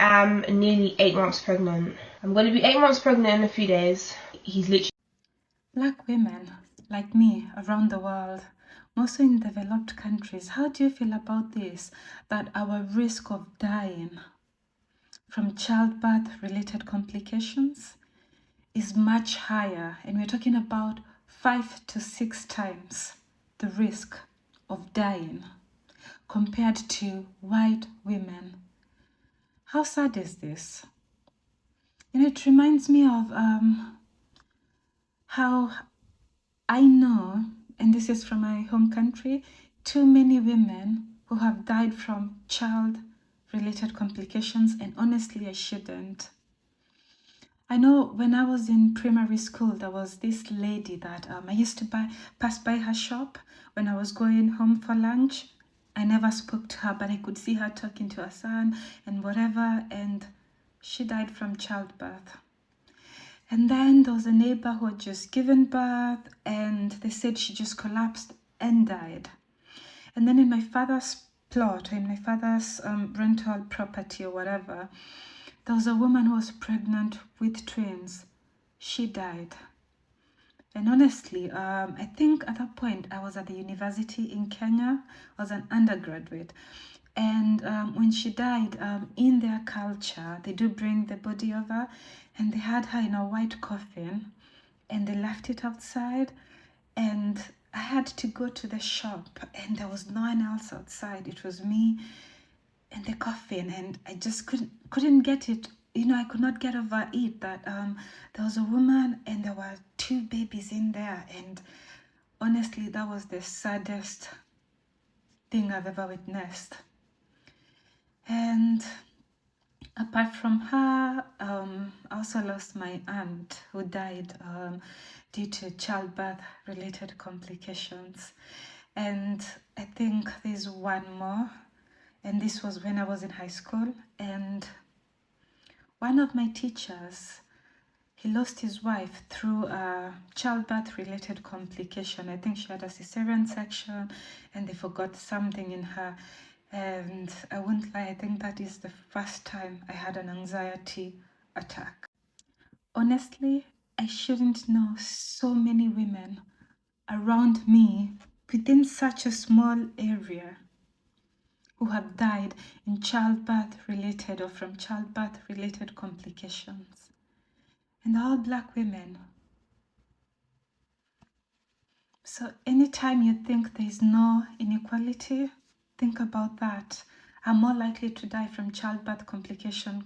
am nearly 8 months pregnant. I'm going to be 8 months pregnant in a few days. He's literally... Black women like me around the world, mostly in developed countries, how do you feel about this? That our risk of dying from childbirth related complications is much higher, and we're talking about 5 to 6 times the risk of dying compared to white women. How sad is this? And it reminds me of how I know, and this is from my home country, too many women who have died from child-related complications, and honestly, I shouldn't. I know when I was in primary school, there was this lady that I used to pass by her shop when I was going home for lunch. I never spoke to her, but I could see her talking to her son and whatever, and she died from childbirth. And then there was a neighbor who had just given birth, and they said she just collapsed and died. And then in my father's plot, in my father's rental property or whatever, there was a woman who was pregnant with twins. She died. And honestly, I think at that point I was at the university in Kenya. I was an undergraduate. And when she died, in their culture, they do bring the body over, and they had her in a white coffin, and they left it outside. And I had to go to the shop, and there was no one else outside. It was me and the coffin, and I just couldn't get it. I could not get over it that there was a woman and there were 2 babies in there, and honestly, that was the saddest thing I've ever witnessed. And apart from her, I also lost my aunt who died due to childbirth related complications. And I think there's one more, and this was when I was in high school, and one of my teachers, he lost his wife through a childbirth related complication. I think she had a cesarean section and they forgot something in her. And I won't lie, I think that is the first time I had an anxiety attack. Honestly, I shouldn't know so many women around me within such a small area who have died in childbirth related or from childbirth related complications. And all Black women. So anytime you think there is no inequality, think about that. I'm more likely to die from childbirth complication